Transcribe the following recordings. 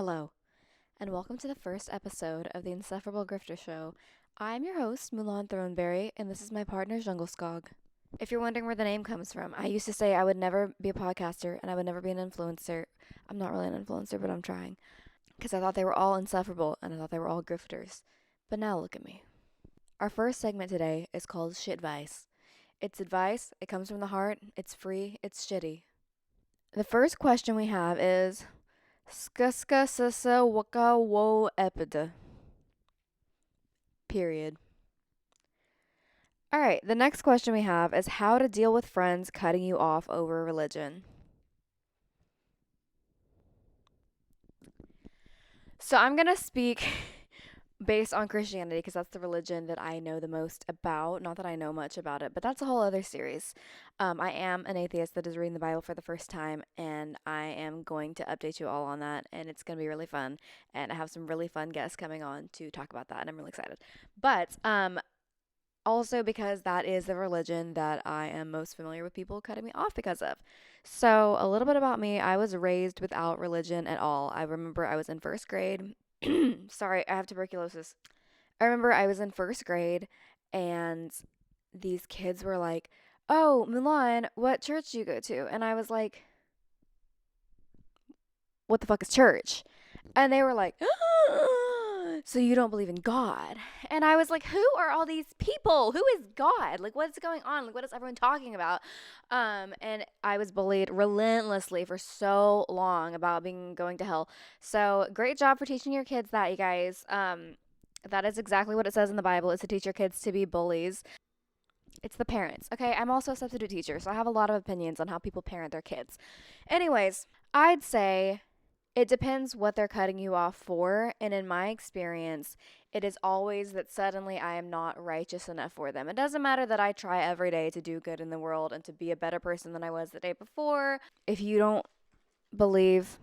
Hello, and welcome to the first episode of the Insufferable Grifter Show. I'm your host, Mulan Throneberry, and this is my partner, Jungle Skog. If you're wondering where the name comes from, I used to say I would never be a podcaster and I would never be an influencer. I'm not really an influencer, but I'm trying. Because I thought they were all insufferable and I thought they were all grifters. But now look at me. Our first segment today is called Shitvice. It's advice, it comes from the heart, it's free, it's shitty. The first question we have is Skuska sasa waka wo epida. Period. Alright, the next question we have is how to deal with friends cutting you off over religion. So I'm going to speak based on Christianity because that's the religion that I know the most about. Not that I know much about it, but that's a whole other series. I am an atheist that is reading the Bible for the first time, and I am going to update you all on that, and it's going to be really fun. And I have some really fun guests coming on to talk about that, and I'm really excited. But also because that is the religion that I am most familiar with people cutting me off because of. So, a little bit about me. I was raised without religion at all. I remember I was in first grade. Sorry, I have tuberculosis. I remember I was in first grade and these kids were like, "Oh, Mulan, what church do you go to?" And I was like, "What the fuck is church?" And they were like, "So you don't believe in God?" And I was like, "Who are all these people? Who is God? Like, what's going on? Like, what is everyone talking about?" And I was bullied relentlessly for so long about going to hell. So great job for teaching your kids that, you guys. That is exactly what it says in the Bible, is to teach your kids to be bullies. It's the parents. Okay, I'm also a substitute teacher, so I have a lot of opinions on how people parent their kids. Anyways, I'd say it depends what they're cutting you off for, and in my experience, it is always that suddenly I am not righteous enough for them. It doesn't matter that I try every day to do good in the world and to be a better person than I was the day before. If you don't believe,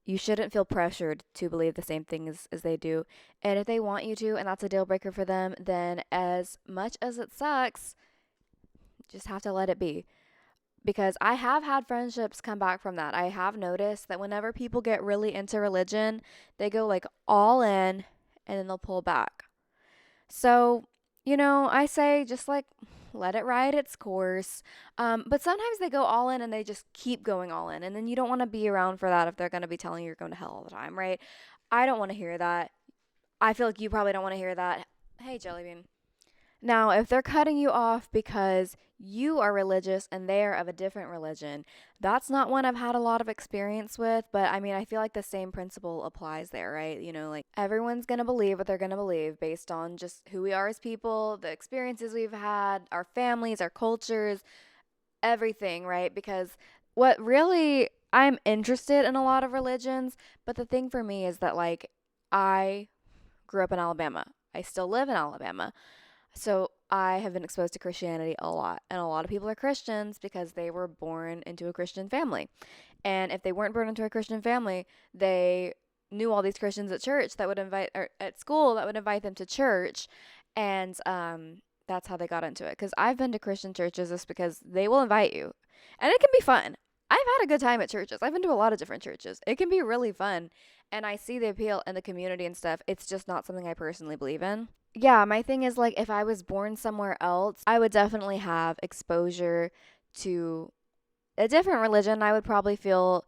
you shouldn't feel pressured to believe the same things as they do. And if they want you to, and that's a deal breaker for them, then as much as it sucks, just have to let it be. Because I have had friendships come back from that. I have noticed that whenever people get really into religion, they go like all in and then they'll pull back. So, I say just like let it ride its course. But sometimes they go all in and they just keep going all in. And then you don't want to be around for that if they're going to be telling you you're going to hell all the time, right? I don't want to hear that. I feel like you probably don't want to hear that. Hey, Jellybean. Now, if they're cutting you off because you are religious and they are of a different religion, that's not one I've had a lot of experience with, but I mean, I feel like the same principle applies there, right? Like everyone's going to believe what they're going to believe based on just who we are as people, the experiences we've had, our families, our cultures, everything, right? Because what really, I'm interested in a lot of religions, but the thing for me is that, like, I grew up in Alabama. I still live in Alabama. So I have been exposed to Christianity a lot. And a lot of people are Christians because they were born into a Christian family. And if they weren't born into a Christian family, they knew all these Christians at church that would invite, or at school that would invite them to church. And that's how they got into it. Because I've been to Christian churches just because they will invite you. And it can be fun. I've had a good time at churches. I've been to a lot of different churches. It can be really fun. And I see the appeal in the community and stuff. It's just not something I personally believe in. Yeah, my thing is, like, if I was born somewhere else, I would definitely have exposure to a different religion. I would probably feel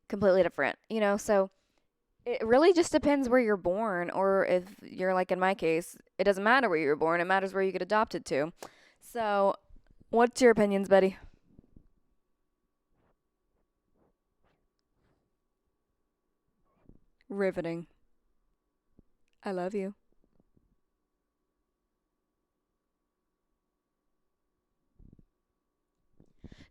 completely different, So it really just depends where you're born, or if you're like in my case, it doesn't matter where you were born, it matters where you get adopted to. So, what's your opinions, Betty? Riveting. I love you.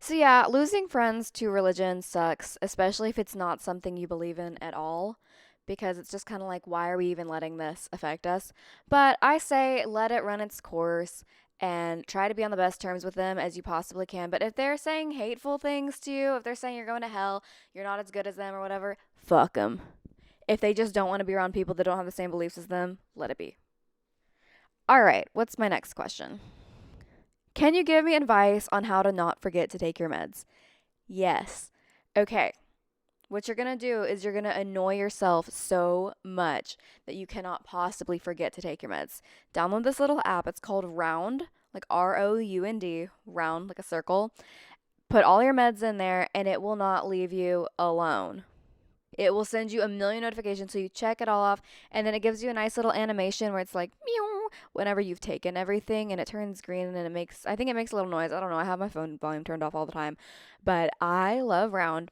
So yeah, losing friends to religion sucks, especially if it's not something you believe in at all, because it's just kind of like, why are we even letting this affect us? But I say let it run its course and try to be on the best terms with them as you possibly can. But if they're saying hateful things to you, if they're saying you're going to hell, you're not as good as them or whatever, fuck them. If they just don't want to be around people that don't have the same beliefs as them, let it be. All right, what's my next question? Can you give me advice on how to not forget to take your meds? Yes. Okay. What you're going to do is you're going to annoy yourself so much that you cannot possibly forget to take your meds. Download this little app. It's called Round, like Round, round, like a circle. Put all your meds in there and it will not leave you alone. It will send you a million notifications, so you check it all off, and then it gives you a nice little animation where it's like meow whenever you've taken everything, and it turns green, and I think it makes a little noise. I don't know. I have my phone volume turned off all the time, but I love Round.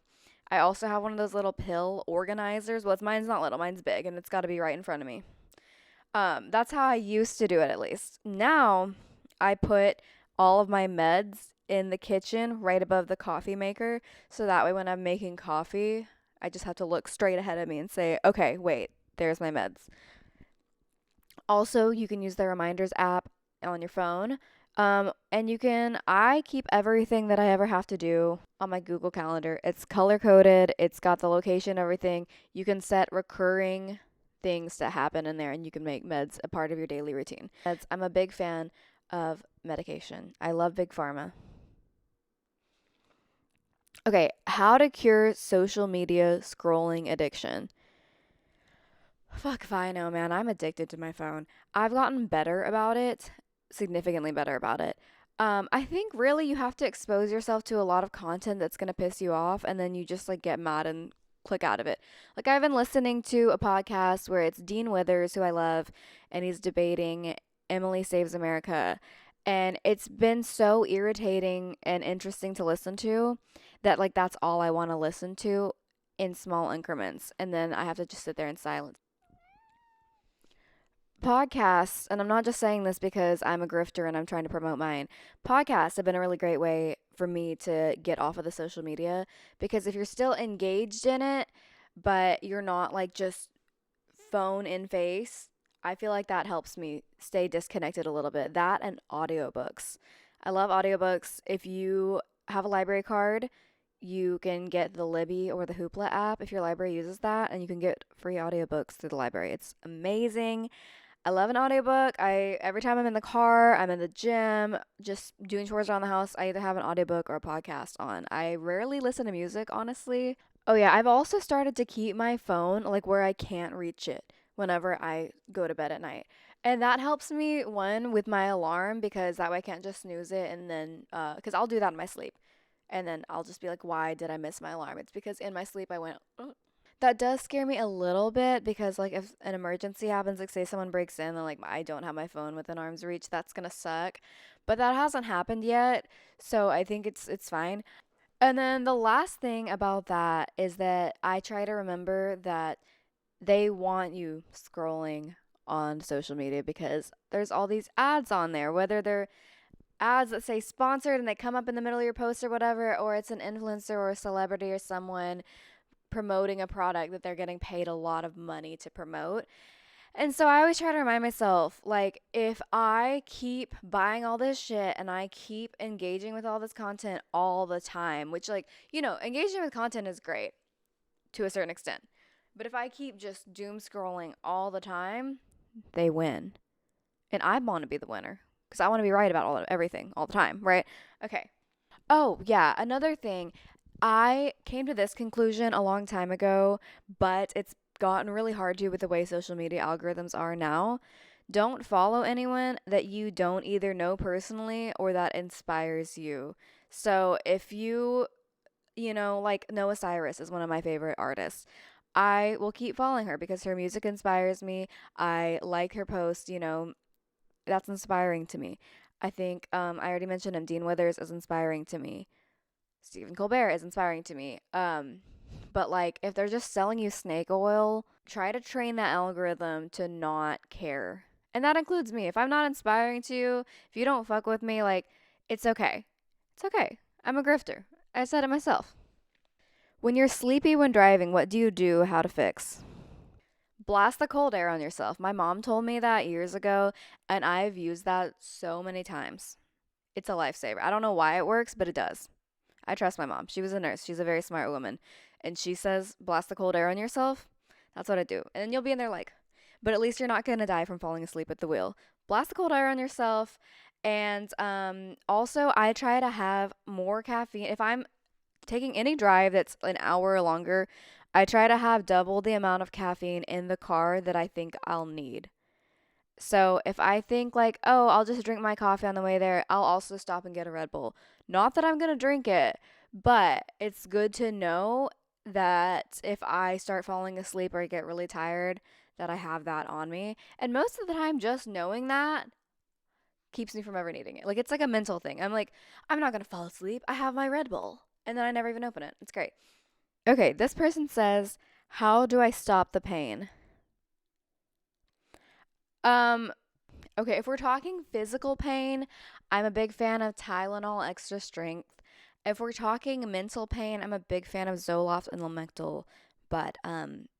I also have one of those little pill organizers. Well, mine's not little, mine's big, and it's got to be right in front of me. That's how I used to do it, at least. Now, I put all of my meds in the kitchen right above the coffee maker, so that way when I'm making coffee, I just have to look straight ahead of me and say, okay, wait, there's my meds. Also, you can use the reminders app on your phone. I keep everything that I ever have to do on my Google Calendar. It's color coded, it's got the location, everything. You can set recurring things to happen in there, and you can make meds a part of your daily routine. I'm a big fan of medication. I love Big Pharma. Okay, how to cure social media scrolling addiction. Fuck if I know, man. I'm addicted to my phone. I've gotten better about it, significantly better about it. I think really you have to expose yourself to a lot of content that's gonna piss you off, and then you just like get mad and click out of it. Like I've been listening to a podcast where it's Dean Withers, who I love, and he's debating Emily Saves America. And it's been so irritating and interesting to listen to that like that's all I want to listen to in small increments. And then I have to just sit there in silence. Podcasts, and I'm not just saying this because I'm a grifter and I'm trying to promote mine. Podcasts have been a really great way for me to get off of the social media, because if you're still engaged in it, but you're not like just phone in face, I feel like that helps me stay disconnected a little bit. That and audiobooks. I love audiobooks. If you have a library card, you can get the Libby or the Hoopla app if your library uses that, and you can get free audiobooks through the library. It's amazing. I love an audiobook. Every time I'm in the car, I'm in the gym, just doing chores around the house, I either have an audiobook or a podcast on. I rarely listen to music, honestly. Oh yeah, I've also started to keep my phone like where I can't reach it whenever I go to bed at night. And that helps me, one, with my alarm, because that way I can't just snooze it, and then cuz I'll do that in my sleep. And then I'll just be like, why did I miss my alarm? It's because in my sleep I went, "Oh." That does scare me a little bit, because like if an emergency happens, like say someone breaks in and like I don't have my phone within arm's reach, that's gonna suck. But that hasn't happened yet, so I think it's fine. And then the last thing about that is that I try to remember that they want you scrolling on social media, because there's all these ads on there, whether they're ads that say sponsored and they come up in the middle of your post or whatever, or it's an influencer or a celebrity or someone promoting a product that they're getting paid a lot of money to promote. And so I always try to remind myself, like, if I keep buying all this shit and I keep engaging with all this content all the time, which, like, engaging with content is great to a certain extent. But if I keep just doom scrolling all the time, they win. And I want to be the winner, because I want to be right about everything all the time, right? Okay. Oh, yeah. Another thing, I came to this conclusion a long time ago, but it's gotten really hard to with the way social media algorithms are now. Don't follow anyone that you don't either know personally or that inspires you. So if like Noah Cyrus is one of my favorite artists. I will keep following her because her music inspires me. I like her posts, that's inspiring to me. I think I already mentioned him. Dean Withers is inspiring to me. Stephen Colbert is inspiring to me. But like if they're just selling you snake oil, try to train that algorithm to not care. And that includes me. If I'm not inspiring to you, if you don't fuck with me, like it's okay. It's okay. I'm a grifter. I said it myself. When you're sleepy when driving, what do you do? How to fix? Blast the cold air on yourself. My mom told me that years ago, and I've used that so many times. It's a lifesaver. I don't know why it works, but it does. I trust my mom. She was a nurse. She's a very smart woman. And she says, blast the cold air on yourself. That's what I do. And then you'll be in there like, but at least you're not going to die from falling asleep at the wheel. Blast the cold air on yourself. And also, I try to have more caffeine. If I'm taking any drive that's an hour or longer, I try to have double the amount of caffeine in the car that I think I'll need. So if I think like, oh, I'll just drink my coffee on the way there, I'll also stop and get a Red Bull. Not that I'm going to drink it, but it's good to know that if I start falling asleep or I get really tired, that I have that on me. And most of the time, just knowing that keeps me from ever needing it. Like, it's like a mental thing. I'm like, I'm not going to fall asleep. I have my Red Bull. And then I never even open it. It's great. Okay, this person says, how do I stop the pain? Um, Okay, if we're talking physical pain, I'm a big fan of Tylenol Extra Strength. If we're talking mental pain, I'm a big fan of Zoloft and Lamictal, but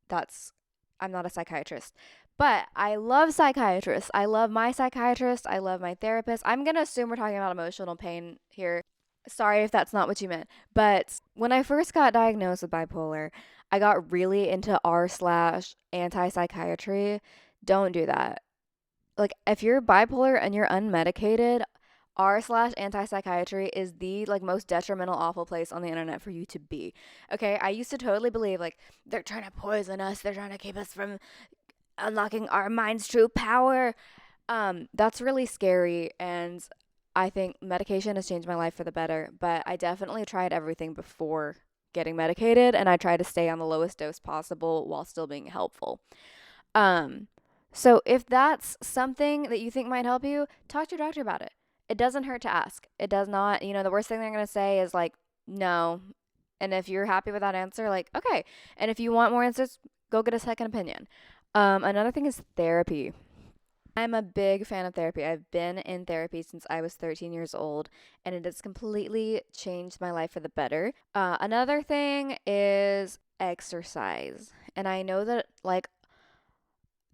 that's I'm not a psychiatrist. But I love psychiatrists. I love my psychiatrist. I love my therapist. I'm going to assume we're talking about emotional pain here. Sorry if that's not what you meant. But when I first got diagnosed with bipolar, I got really into r slash anti psychiatry. Don't do that. Like, if you're bipolar and you're unmedicated, r slash anti-psychiatry is the like most detrimental, awful place on the internet for you to be. Okay, I used to totally believe like they're trying to poison us, they're trying to keep us from unlocking our mind's true power. That's really scary, and I think medication has changed my life for the better, but I definitely tried everything before getting medicated, and I try to stay on the lowest dose possible while still being helpful. Um, so if that's something that you think might help you, talk to your doctor about it. It doesn't hurt to ask. It does not, the worst thing they're going to say is like, no. And if you're happy with that answer, like, okay. And if you want more answers, go get a second opinion. Another thing is therapy. I'm a big fan of therapy. I've been in therapy since I was 13 years old, and it has completely changed my life for the better. Another thing is exercise. And I know that, like,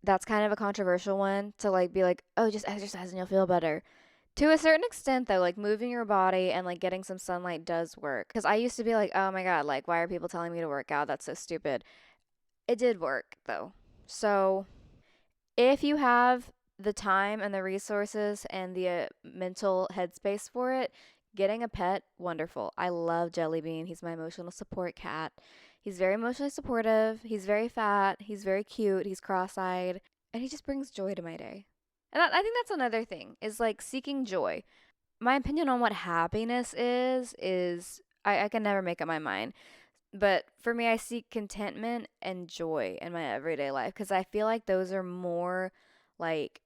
that's kind of a controversial one to like be like, oh, just exercise and you'll feel better. To a certain extent, though, like moving your body and like getting some sunlight does work. Because I used to be like, oh my God, like, why are people telling me to work out? That's so stupid. It did work, though. So if you have the time and the resources and the mental headspace for it, getting a pet, wonderful. I love Jelly Bean. He's my emotional support cat. He's very emotionally supportive. He's very fat. He's very cute. He's cross-eyed, and he just brings joy to my day. And I think that's another thing is like seeking joy. My opinion on what happiness is I can never make up my mind. But for me, I seek contentment and joy in my everyday life because I feel like those are more like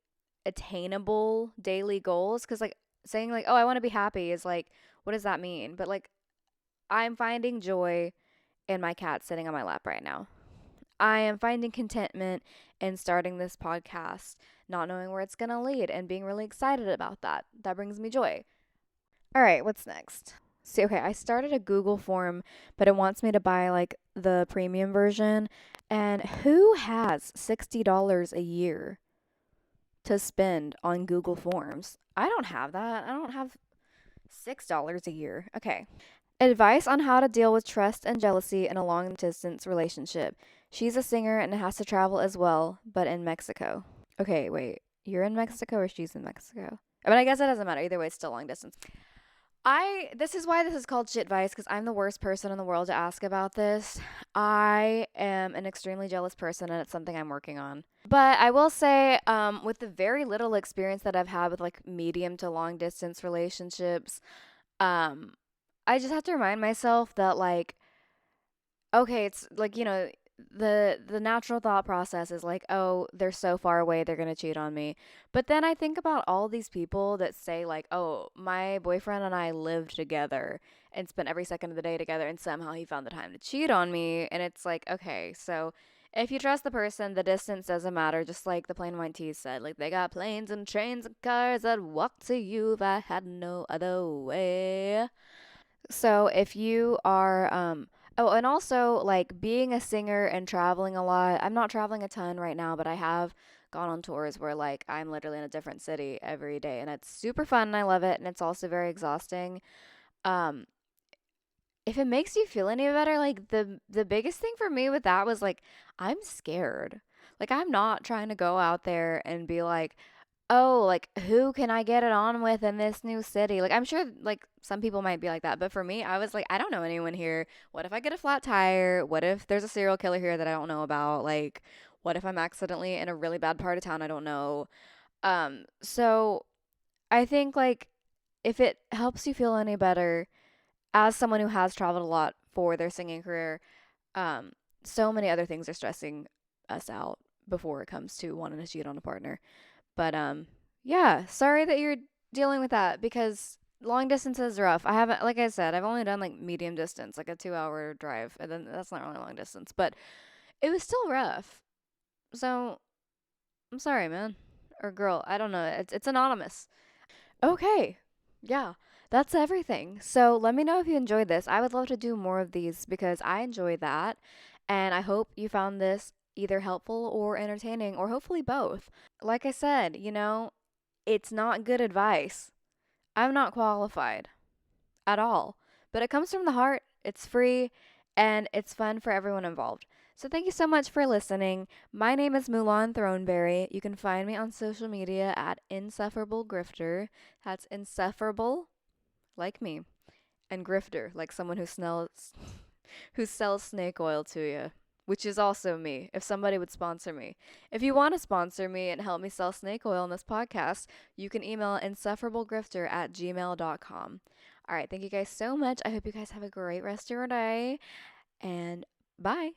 attainable daily goals. Because like saying like, oh, I want to be happy is like, what does that mean? But like, I'm finding joy in my cat sitting on my lap right now. I am finding contentment in starting this podcast, not knowing where it's going to lead and being really excited about that. That brings me joy. All right, what's next? See, okay, I started a Google form, but it wants me to buy like the premium version. And who has $60 a year to spend on Google Forms? I don't have that. I don't have $6 a year. Okay. Advice on how to deal with trust and jealousy in a long distance relationship. She's a singer and has to travel as well, but in Mexico. Okay, wait. You're in Mexico or she's in Mexico? I mean, I guess it doesn't matter. Either way, it's still long distance. This is why this is called Shitvice, because I'm the worst person in the world to ask about this. I am an extremely jealous person, and it's something I'm working on. But I will say, with the very little experience that I've had with like medium to long distance relationships, I just have to remind myself that like, okay, it's like, the natural thought process is like, oh, they're so far away, they're going to cheat on me. But then I think about all these people that say like, oh, my boyfriend and I lived together and spent every second of the day together and somehow he found the time to cheat on me. And it's like, okay, so if you trust the person, the distance doesn't matter. Just like the Plain White Tees said, like they got planes and trains and cars that walk to you if I had no other way. So if you are, oh, and also like being a singer and traveling a lot, I'm not traveling a ton right now, but I have gone on tours where like I'm literally in a different city every day and it's super fun and I love it and it's also very exhausting. Um, if it makes you feel any better, like the biggest thing for me with that was like I'm scared. Like I'm not trying to go out there and be like, oh, like who can I get it on with in this new city? Like I'm sure like some people might be like that, but for me, I was like, I don't know anyone here. What if I get a flat tire? What if there's a serial killer here that I don't know about? Like what if I'm accidentally in a really bad part of town I don't know? So I think like if it helps you feel any better as someone who has traveled a lot for their singing career, um, so many other things are stressing us out before it comes to wanting to cheat on a partner. But yeah, sorry that you're dealing with that because long distance is rough. I haven't, like I said, I've only done like medium distance, like a 2 hour drive, and then that's not really long distance, but it was still rough. So I'm sorry, man or girl. I don't know. It's anonymous. Okay. Yeah, that's everything. So let me know if you enjoyed this. I would love to do more of these because I enjoy that. And I hope you found this either helpful or entertaining, or hopefully both. Like I said, it's not good advice. I'm not qualified at all. But it comes from the heart, it's free, and it's fun for everyone involved. So thank you so much for listening. My name is Mulan Throneberry. You can find me on social media at Insufferable Grifter. That's insufferable, like me, and grifter, like someone who sells snake oil to you, which is also me. If somebody would sponsor me, if you want to sponsor me and help me sell snake oil in this podcast, you can email insufferablegrifter@gmail.com. All right, thank you guys so much. I hope you guys have a great rest of your day, and bye.